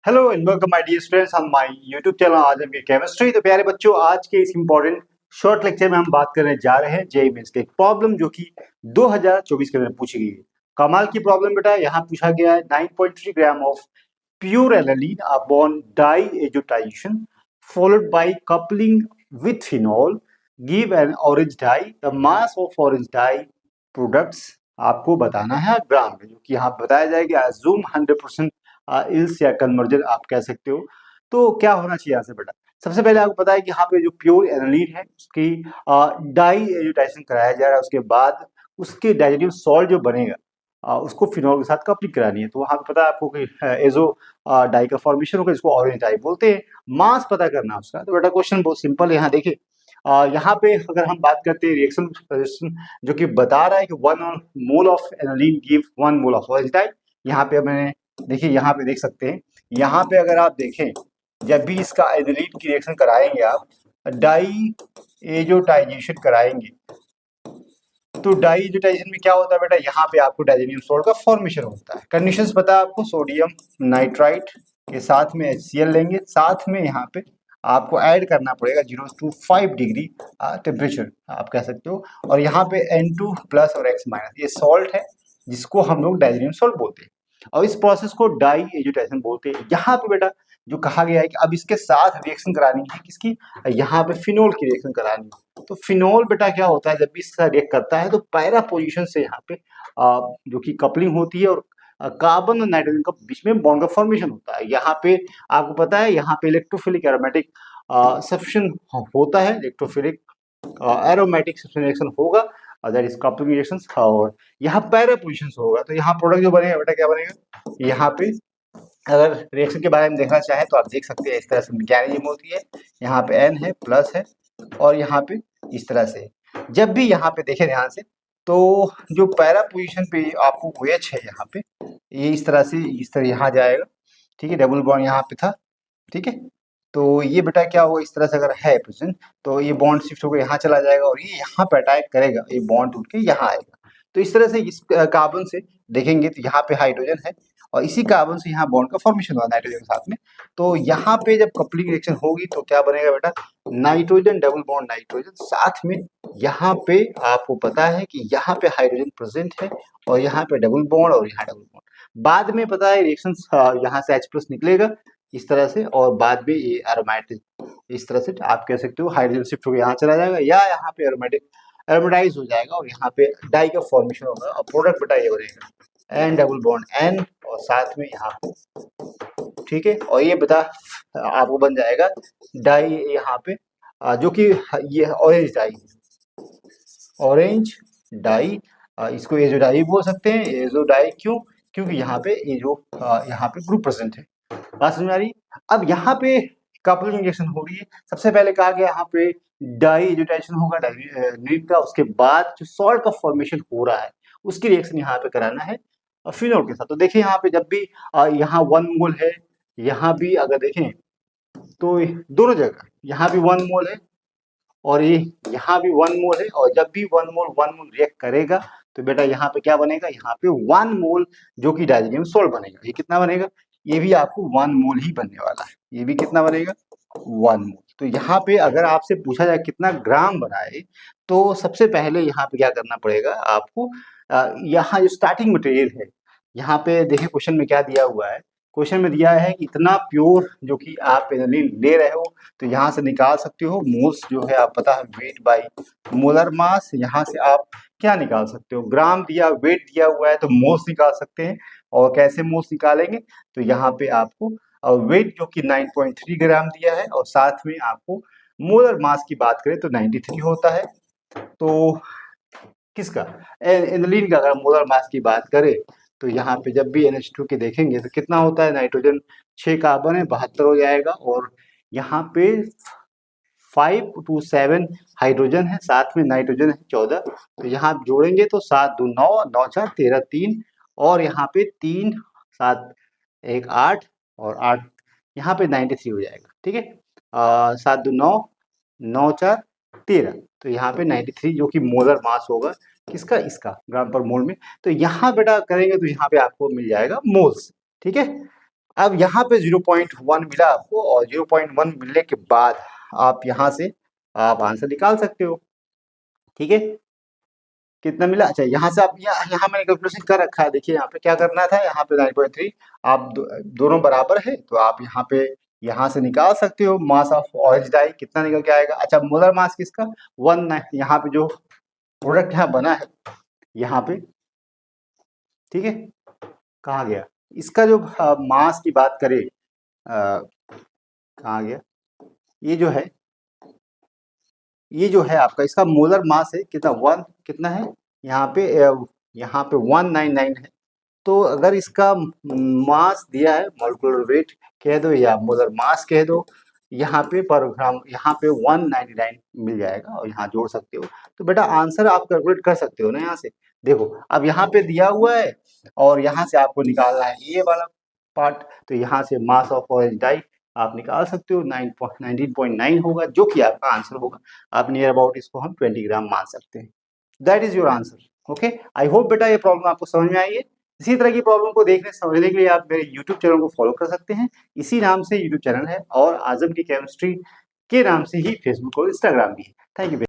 Hello and welcome my dear students on my YouTube channel. आज हम chemistry. तो प्यारे बच्चों, आज के इस इंपॉर्टेंट शॉर्ट लेक्चर में हम बात करने जा रहे हैं जेईई मेंस के एक प्रॉब्लम जो कि 2024 के अंदर पूछी गई है। कमाल की प्रॉब्लम बेटा, यहाँ पूछा गया है 9.3 gram of pure aniline upon diazotization followed by coupling with phenol give an orange dye. The mass of orange dye products आपको बताना है ग्राम में, जो कि यहाँ बताया जाएगा। अज्यूम 100% इल्स या कन्वर्जन आप कह सकते हो। तो क्या होना चाहिए यहाँ से बेटा, सबसे पहले आपको पता है कि यहाँ पे जो प्योर एनालिन है उसकी डाई एजुटाइजेशन कराया जा रहा है। उसके बाद उसके डाइजेटिव सॉल्ट जो बनेगा उसको फिनॉल के साथ कपलिंग करानी है। तो वहाँ पे पता है आपको कि एजो डाई का फॉर्मेशन होगा, इसको ऑरेंज डाई बोलते हैं। मास पता करना है उसका। तो बेटा क्वेश्चन बहुत सिंपल है। यहाँ देखिए, यहाँ पे अगर हम बात करते हैं रिएक्शन रेजिस्टेंस, जो कि बता रहा है कि 1 mole of aniline give 1 mole of orange dye. यहाँ पे मैंने देखिए, यहाँ पे देख सकते हैं, यहाँ पे अगर आप देखें, जब भी इसका एनालिन की रिएक्शन कराएंगे आप, डाई एजोटाइजेशन कराएंगे, तो डाई एजोटाइजेशन में क्या होता है बेटा, यहाँ पे आपको डाइजेनियम सॉल्ट का फॉर्मेशन होता है। कंडीशंस पता है आपको, सोडियम नाइट्राइट के साथ में HCl लेंगे, साथ में यहाँ पे आपको ऐड करना पड़ेगा 0 to 5 डिग्री टेम्परेचर आप कह सकते हो। और यहाँ पे N2 प्लस और X माइनस, ये सॉल्ट है जिसको हम लोग डाइजेनियम सॉल्ट बोलते हैं। और इस प्रोसेस को डाई एजुटेशन बोलते हैं। यहाँ पे बेटा जो कहा गया है कि अब इसके साथ रिएक्शन करानी है किसकी, यहाँ पे फिनोल की रिएक्शन करानी है। तो फिनोल बेटा क्या होता है, जब भी इसका रिएक्ट करता है तो पैरा पोजीशन से यहाँ पे जो कि कपलिंग होती है और कार्बन और नाइट्रोजन का बीच में बॉन्ड का फॉर्मेशन होता है। यहाँ पे आपको पता है, यहाँ पे इलेक्ट्रोफिलिक एरोमेटिक सब्स्टिट्यूशन होता है, इलेक्ट्रोफिलिक एरोमेटिक सब्स्टिट्यूशन रिएक्शन होगा, दैट इज कपलिंग रिएक्शंस। और यहाँ पैरा पोजीशन होगा, तो यहाँ प्रोडक्ट जो बनेगा बेटा क्या बनेगा, यहाँ पे अगर रिएक्शन के बारे में देखना चाहें तो आप देख सकते हैं इस तरह से मैकेनिज्म होती है। यहाँ पे N है, प्लस है, और यहाँ पे इस तरह से। जब भी यहाँ पे देखें ध्यान से, तो जो पैरा पोजीशन पे आपको OH है यहाँ पे, ये इस तरह यहाँ जाएगा, ठीक है। डबल बॉन्ड यहाँ पे था, ठीक है। तो ये बेटा क्या होगा, इस तरह से अगर है पोजीशन, तो ये बॉन्ड शिफ्ट होकर यहाँ चला जाएगा और ये यहाँ पे अटैक करेगा, ये बॉन्ड टूट के यहाँ आएगा। तो इस तरह से इस कार्बन से देखेंगे तो यहाँ पे हाइड्रोजन है और इसी कार्बन से यहाँ बॉन्ड का फॉर्मेशन हुआ नाइट्रोजन के साथ में। तो यहाँ पे जब कपलिंग रिएक्शन होगी तो क्या बनेगा बेटा, नाइट्रोजन डबल बॉन्ड नाइट्रोजन, साथ में यहाँ पे आपको पता है कि यहाँ पे हाइड्रोजन प्रेजेंट है और यहाँ पे डबल बॉन्ड और यहाँ डबल बॉन्ड। बाद में पता है रिएक्शन यहाँ से H+ निकलेगा इस तरह से, और बाद में ये एरोमेटिक इस तरह से आप कह सकते हो, हाइड्रोजन शिफ्ट होकर यहाँ चला जाएगा या यहाँ पे एरोमेटिक एरोमेटाइज हो जाएगा और यहाँ पे डाई का फॉर्मेशन होगा और प्रोडक्ट बेटा ये बनेगा N डबल बॉन्ड N और साथ में यहाँ पे, ठीक है। और ये बता आपको बन जाएगा डाई यहाँ पे जो कि ये ऑरेंज डाई, ऑरेंज डाई, इसको एजो डाई बोल सकते हैं। एजो डाई क्यों, क्योंकि यहाँ पे एजो यहाँ पे ग्रुप प्रेजेंट है। बात समझ आ रही। अब यहाँ पे कपलिंग रिएक्शन हो रही है। सबसे पहले कहा गया यहाँ पे डाई एजुटाइजेशन होगा डाइल्यूट का, उसके बाद जो सॉल्ट का फॉर्मेशन हो रहा है उसकी रिएक्शन यहाँ पे कराना है फिनोल के साथ। तो देखिए यहाँ पे जब भी यहाँ 1 मोल है, यहाँ भी अगर देखें तो दोनों जगह यहाँ भी 1 मोल है और ये यहाँ भी 1 मोल है, और जब भी 1 मोल रिएक्ट करेगा तो बेटा यहाँ पे क्या बनेगा, यहाँ पे 1 मोल जो कि डाइजेनियम सॉल्ट बनेगा। ये कितना बनेगा, ये भी आपको 1 मोल ही बनने वाला है। ये भी कितना बनेगा, 1 मोल। तो यहाँ पे अगर आपसे पूछा जाए कितना ग्राम बनाए, तो सबसे पहले यहाँ पे क्या करना पड़ेगा आपको, यहाँ जो स्टार्टिंग मटेरियल है, यहाँ पे देखिए क्वेश्चन में क्या दिया हुआ है। क्वेश्चन में दिया है कि इतना प्योर जो कि आप एनालिन ले रहे हो, तो यहाँ से निकाल सकते हो मोल्स जो है, आप पता है वेट बाई मोलर मास। यहाँ से आप क्या निकाल सकते हो, ग्राम दिया, वेट दिया हुआ है तो मोल्स निकाल सकते हैं। और कैसे मोल्स निकालेंगे, तो यहाँ पे आपको वेट जो कि 9.3 ग्राम दिया है और साथ में आपको मोलर मास की बात करें तो 93 होता है। तो किसका, एनालिन का अगर मोलर मास की बात करें तो यहाँ पे जब भी NH2 के देखेंगे तो कितना होता है, नाइट्रोजन 6 कार्बन है, 72 हो जाएगा। और यहाँ पे 5 to 7 हाइड्रोजन है, साथ में नाइट्रोजन है 14। तो यहाँ जोड़ेंगे तो 7 2 9, 9 4 13 3, और यहाँ पे 3 7 1 8 और 8, यहाँ पे 93 हो जाएगा, ठीक है। 7 2 9, 9 4 13, तो यहाँ पे 93 जो कि मोलर मास होगा किसका, इसका ग्राम पर मोल में। तो यहाँ बेटा करेंगे तो यहाँ पे आपको मिल जाएगा मोल्स, ठीक है। अब यहाँ पे 0.1 मिला आपको, और 0.1 मिलने के बाद आप यहाँ से आप आंसर निकाल सकते हो। ठीक है, कितना मिला? अच्छा, यहाँ से आप यहाँ मैंने कैलकुलेशन कर रखा है। देखिए यहाँ पे क्या करना था, यहाँ पे 9.3, आप दोनों बराबर है तो आप यहाँ पे यहाँ से निकाल सकते हो मास ऑफ ऑरेंज डाई कितना निकल के आएगा। अच्छा, मोलर मास किसका 1, यहाँ पे जो प्रोडक्ट यहाँ बना है यहाँ पे, ठीक है, कहाँ गया इसका जो मास की बात करें, कहाँ गया, ये जो है, ये जो है आपका इसका मोलर मास है कितना, 1 कितना है यहाँ पे 199 है। तो अगर इसका मास दिया है, मॉलिक्यूलर वेट कह दो या मोलर मास कह दो, यहाँ पे पर ग्राम यहाँ पे 199 मिल जाएगा, और यहाँ जोड़ सकते हो। तो बेटा आंसर आप कैलकुलेट कर सकते हो ना यहाँ से। देखो अब यहाँ पे दिया हुआ है और यहाँ से आपको निकालना है ये वाला पार्ट, तो यहाँ से मास ऑफ ऑरेंज डाई आप निकाल सकते हो, 19.9 होगा, जो कि आपका आंसर होगा। आप नियर अबाउट इसको हम 20 ग्राम मान सकते हैं। That is your answer. Okay, I hope बेटा ये प्रॉब्लम आपको समझ में आई है। इसी तरह की प्रॉब्लम को देखने समझने के लिए आप मेरे यूट्यूब चैनल को फॉलो कर सकते हैं। इसी नाम से यूट्यूब चैनल है, और आजम की केमिस्ट्री के नाम से ही फेसबुक और इंस्टाग्राम भी है। Thank you.